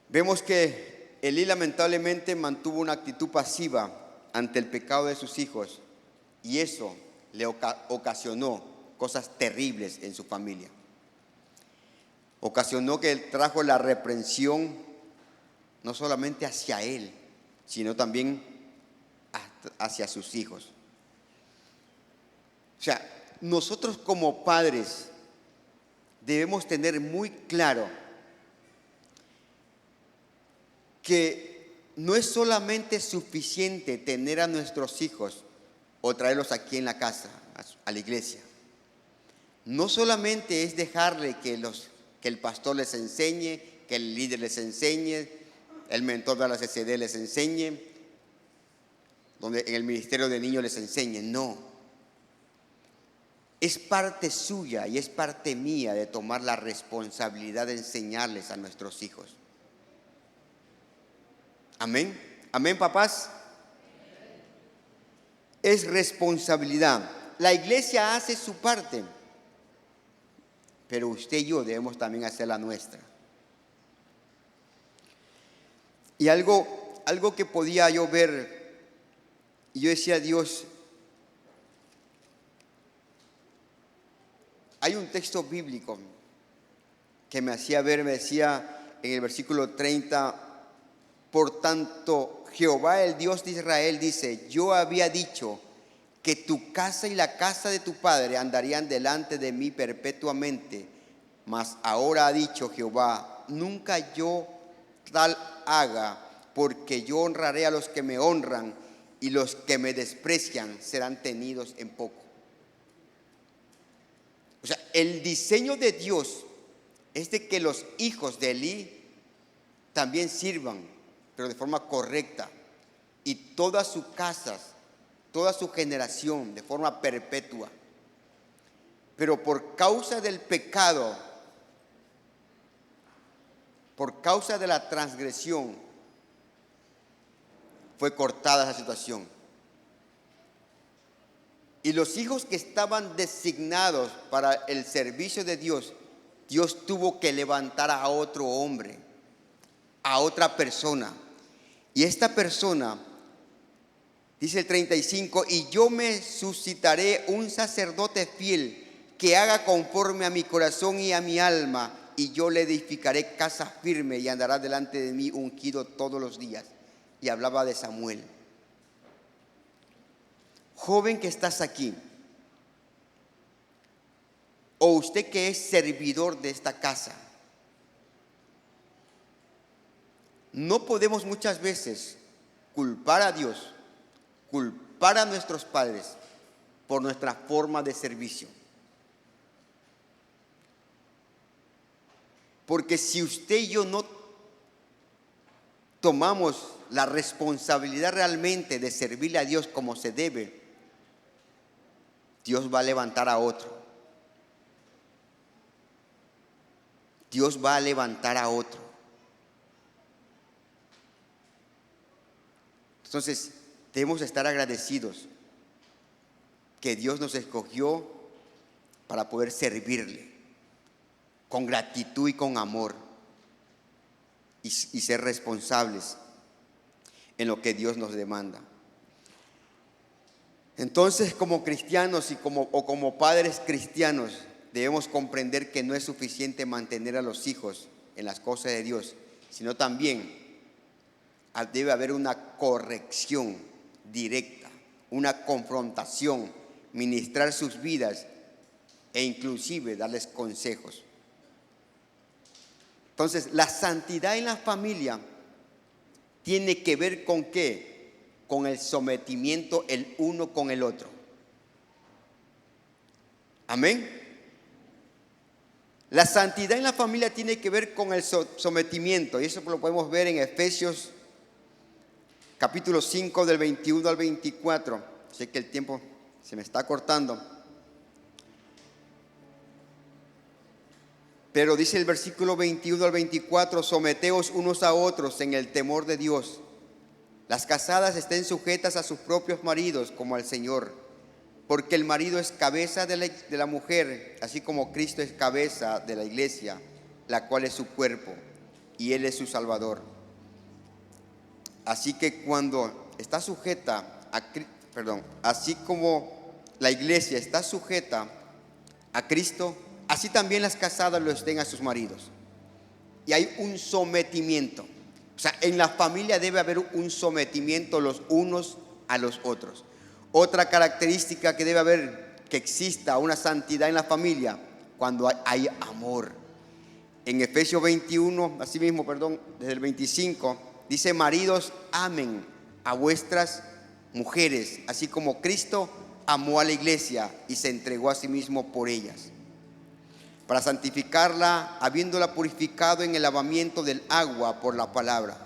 Vemos que Elí lamentablemente mantuvo una actitud pasiva ante el pecado de sus hijos y eso le ocasionó cosas terribles en su familia. Ocasionó que él trajo la reprensión no solamente hacia él, sino también hacia sus hijos. O sea, nosotros como padres debemos tener muy claro que no es solamente suficiente tener a nuestros hijos o traerlos aquí en la casa, a la iglesia. No solamente es dejarle que el pastor les enseñe, que el líder les enseñe, el mentor de la CCD les enseñe, donde en el ministerio de niños les enseñe. No. Es parte suya y es parte mía de tomar la responsabilidad de enseñarles a nuestros hijos. Amén. Amén, papás. Es responsabilidad. La iglesia hace su parte, pero usted y yo debemos también hacer la nuestra. Y algo que podía yo ver, y yo decía, Dios, hay un texto bíblico que me hacía ver, me decía en el versículo 30, por tanto, Jehová, el Dios de Israel, dice, yo había dicho que tu casa y la casa de tu padre andarían delante de mí perpetuamente, mas ahora ha dicho Jehová, nunca yo tal haga, porque yo honraré a los que me honran y los que me desprecian serán tenidos en poco. O sea, el diseño de Dios es de que los hijos de Elí también sirvan, pero de forma correcta, y todas sus casas, toda su generación de forma perpetua. Pero por causa del pecado, por causa de la transgresión, fue cortada esa situación. Y los hijos que estaban designados para el servicio de Dios, Dios tuvo que levantar a otro hombre, a otra persona. Y esta persona, dice el 35, y yo me suscitaré un sacerdote fiel que haga conforme a mi corazón y a mi alma, y yo le edificaré casa firme y andará delante de mí ungido todos los días. Y hablaba de Samuel. Joven que estás aquí, o usted que es servidor de esta casa, no podemos muchas veces culpar a Dios, culpar a nuestros padres por nuestra forma de servicio. Porque si usted y yo no tomamos la responsabilidad realmente de servirle a Dios como se debe, Dios va a levantar a otro. Dios va a levantar a otro. Entonces, debemos estar agradecidos que Dios nos escogió para poder servirle con gratitud y con amor y ser responsables en lo que Dios nos demanda. Entonces, como cristianos o como padres cristianos, debemos comprender que no es suficiente mantener a los hijos en las cosas de Dios, sino también debe haber una corrección directa, una confrontación, ministrar sus vidas e inclusive darles consejos. Entonces, la santidad en la familia tiene que ver con ¿qué? Con el sometimiento el uno con el otro. Amén. La santidad en la familia tiene que ver con el sometimiento, y eso lo podemos ver en Efesios capítulo 5 del 21 al 24. Sé que el tiempo se me está cortando, pero dice el versículo 21 al 24: someteos unos a otros en el temor de Dios. Las casadas estén sujetas a sus propios maridos como al Señor, porque el marido es cabeza de la mujer, así como Cristo es cabeza de la iglesia, la cual es su cuerpo, y Él es su Salvador. Así que cuando está sujeta así como la iglesia está sujeta a Cristo, así también las casadas lo estén a sus maridos. Y hay un sometimiento. O sea, en la familia debe haber un sometimiento los unos a los otros. Otra característica que debe haber, que exista una santidad en la familia, cuando hay amor. En Efesios 21, desde el 25, dice: maridos, amen a vuestras mujeres, así como Cristo amó a la iglesia y se entregó a sí mismo por ellas, para santificarla, habiéndola purificado en el lavamiento del agua por la palabra,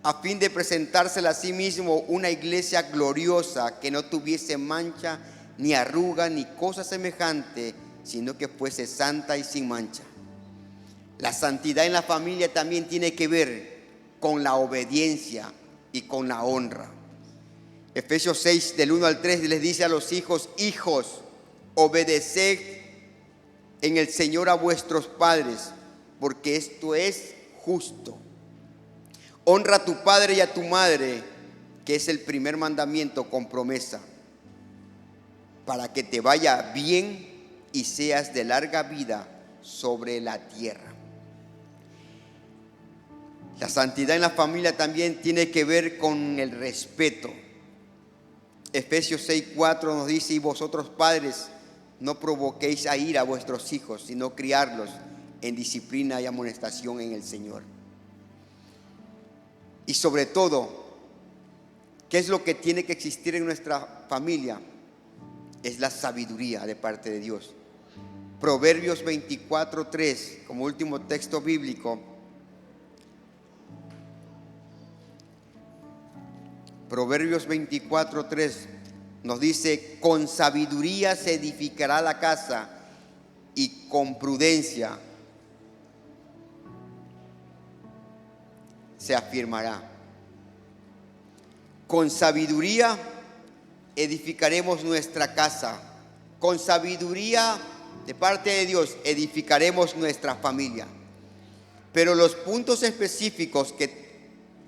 a fin de presentársela a sí mismo una iglesia gloriosa, que no tuviese mancha, ni arruga, ni cosa semejante, sino que fuese santa y sin mancha. La santidad en la familia también tiene que ver con la obediencia y con la honra. Efesios 6 del 1 al 3 les dice a los hijos: hijos, obedeced en el Señor a vuestros padres, porque esto es justo. Honra a tu padre y a tu madre, que es el primer mandamiento con promesa, para que te vaya bien y seas de larga vida sobre la tierra. La santidad en la familia también tiene que ver con el respeto. Efesios 6:4 nos dice: y vosotros padres, no provoquéis a ira a vuestros hijos, sino criarlos en disciplina y amonestación en el Señor. Y sobre todo, ¿qué es lo que tiene que existir en nuestra familia? Es la sabiduría de parte de Dios. Proverbios 24:3, como último texto bíblico. Proverbios 24:3 nos dice: con sabiduría se edificará la casa, y con prudencia se afirmará. Con sabiduría edificaremos nuestra casa. Con sabiduría de parte de Dios edificaremos nuestra familia. Pero los puntos específicos que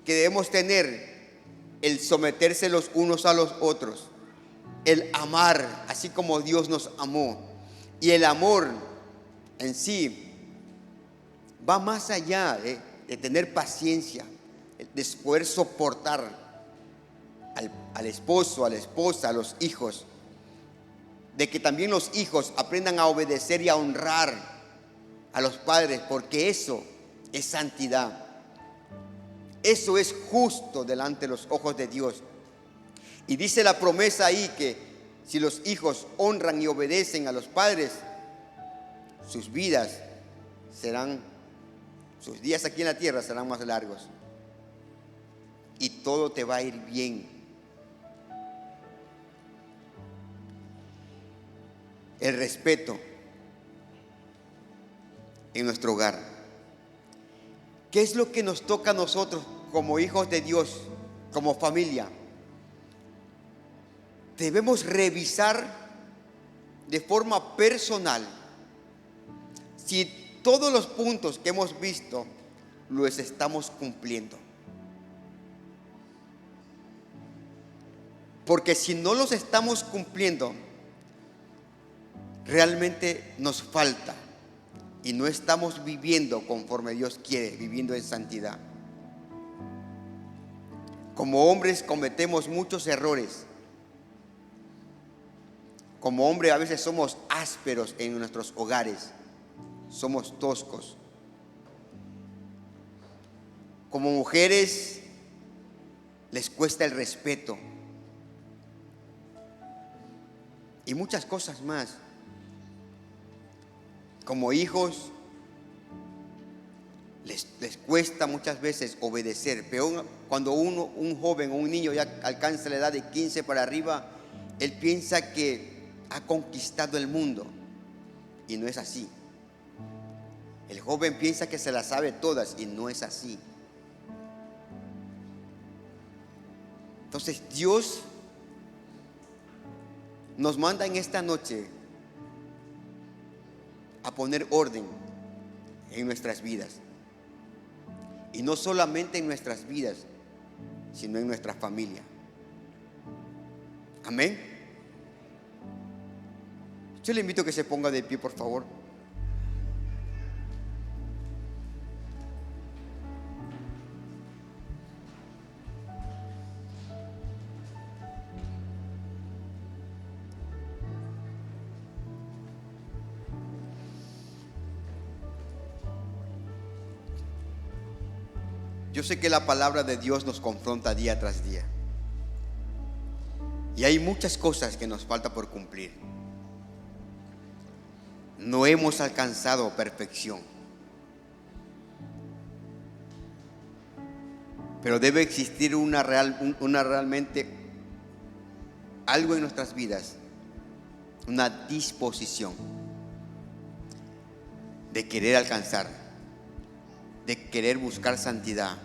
debemos tener: el someterse los unos a los otros, el amar así como Dios nos amó. Y el amor en sí va más allá de tener paciencia, de poder soportar al esposo, a la esposa, a los hijos, de que también los hijos aprendan a obedecer y a honrar a los padres, porque eso es santidad. Eso es justo delante de los ojos de Dios. Y dice la promesa ahí que si los hijos honran y obedecen a los padres, sus vidas serán, sus días aquí en la tierra serán más largos. Y todo te va a ir bien. El respeto en nuestro hogar. ¿Qué es lo que nos toca a nosotros como hijos de Dios, como familia? Debemos revisar de forma personal si todos los puntos que hemos visto los estamos cumpliendo. Porque si no los estamos cumpliendo, realmente nos falta y no estamos viviendo conforme Dios quiere, viviendo en santidad. Como hombres cometemos muchos errores. Como hombres a veces somos ásperos en nuestros hogares, somos toscos. Como mujeres les cuesta el respeto y muchas cosas más. Como hijos les cuesta muchas veces obedecer, pero cuando un joven o un niño ya alcanza la edad de 15 para arriba, él piensa que ha conquistado el mundo y no es así. El joven piensa que se las sabe todas y no es así. Entonces Dios nos manda en esta noche a poner orden en nuestras vidas. Y no solamente en nuestras vidas, sino en nuestra familia. Amén. Yo le invito a que se ponga de pie, por favor. Yo sé que la palabra de Dios nos confronta día tras día. Y hay muchas cosas que nos falta por cumplir. No hemos alcanzado perfección. Pero debe existir realmente algo en nuestras vidas, una disposición de querer alcanzar, de querer buscar santidad,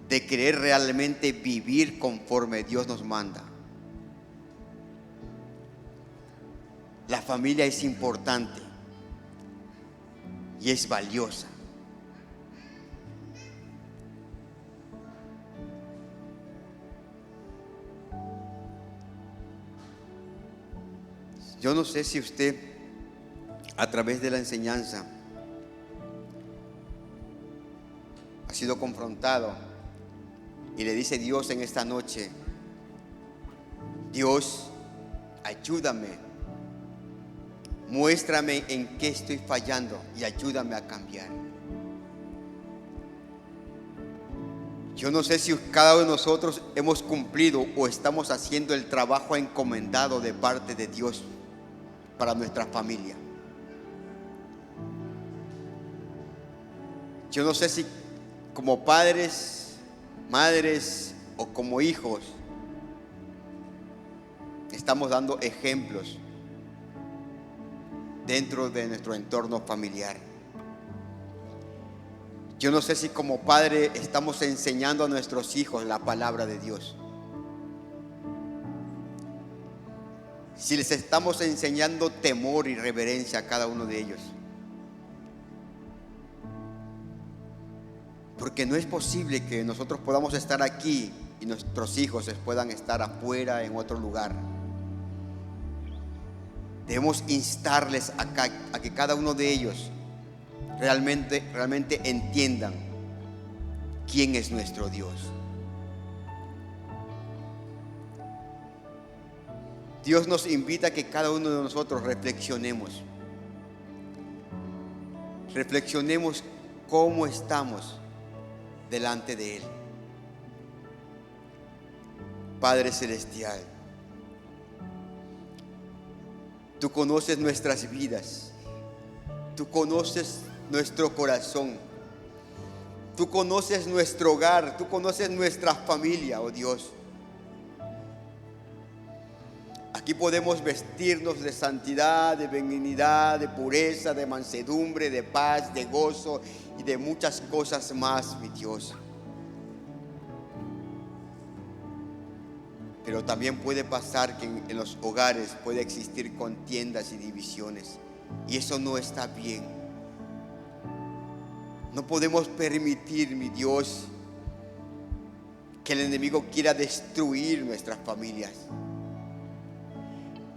de querer realmente vivir conforme Dios nos manda. La familia es importante y es valiosa. Yo no sé si usted, a través de la enseñanza, ha sido confrontado y le dice Dios en esta noche: Dios, ayúdame. Muéstrame en qué estoy fallando y ayúdame a cambiar. Yo no sé si cada uno de nosotros hemos cumplido o estamos haciendo el trabajo encomendado de parte de Dios para nuestra familia. Yo no sé si como padres, madres o como hijos estamos dando ejemplos dentro de nuestro entorno familiar. Yo no sé si como padre estamos enseñando a nuestros hijos la palabra de Dios. Si les estamos enseñando temor y reverencia a cada uno de ellos. Porque no es posible que nosotros podamos estar aquí y nuestros hijos puedan estar afuera en otro lugar. Debemos instarles a que cada uno de ellos realmente entiendan quién es nuestro Dios. Dios nos invita a que cada uno de nosotros reflexionemos. Reflexionemos cómo estamos delante de Él. Padre Celestial, Tú conoces nuestras vidas. Tú conoces nuestro corazón. Tú conoces nuestro hogar. Tú conoces nuestra familia, oh Dios. Aquí podemos vestirnos de santidad, de benignidad, de pureza, de mansedumbre, de paz, de gozo y de muchas cosas más, mi Dios. Pero también puede pasar que en los hogares puede existir contiendas y divisiones. Y eso no está bien. No podemos permitir, mi Dios, que el enemigo quiera destruir nuestras familias.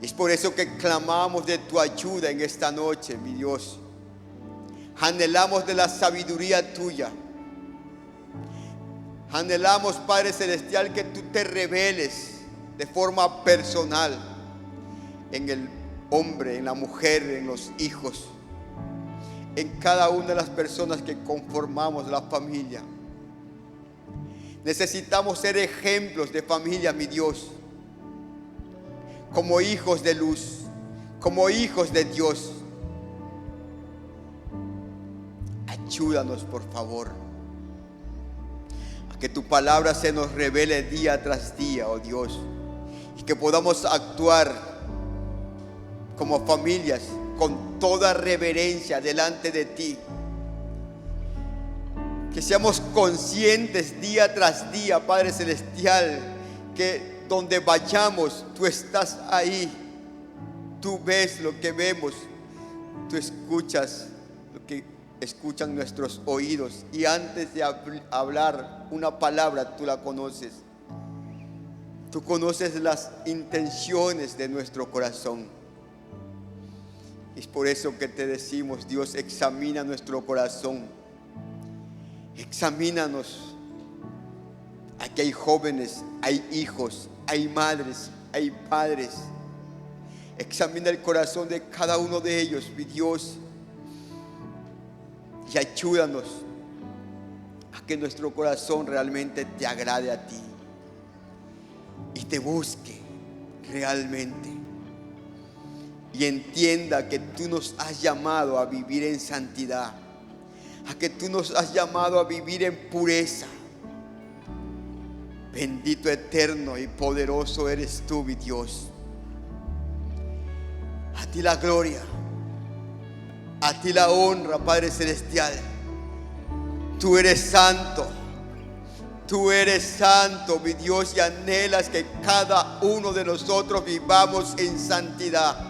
Es por eso que clamamos de tu ayuda en esta noche, mi Dios. Anhelamos de la sabiduría tuya. Anhelamos, Padre Celestial, que tú te reveles de forma personal en el hombre, en la mujer, en los hijos, en cada una de las personas que conformamos la familia. Necesitamos ser ejemplos de familia, mi Dios, como hijos de luz, como hijos de Dios. Ayúdanos, por favor, a que tu palabra se nos revele día tras día, oh Dios, y que podamos actuar como familias con toda reverencia delante de ti. Que seamos conscientes día tras día, Padre Celestial, que donde vayamos, tú estás ahí. Tú ves lo que vemos, tú escuchas lo que escuchan nuestros oídos, y antes de hablar una palabra, tú la conoces. Tú conoces las intenciones de nuestro corazón. Es por eso que te decimos, Dios, examina nuestro corazón. Examínanos. Aquí hay jóvenes, hay hijos, hay madres, hay padres. Examina el corazón de cada uno de ellos, mi Dios, y ayúdanos a que nuestro corazón realmente te agrade a ti y te busque realmente, y entienda que tú nos has llamado a vivir en santidad, a que tú nos has llamado a vivir en pureza. Bendito, eterno y poderoso eres tú, mi Dios. A ti la gloria, a ti la honra, Padre Celestial. Tú eres santo. Tú eres santo, mi Dios, y anhelas que cada uno de nosotros vivamos en santidad.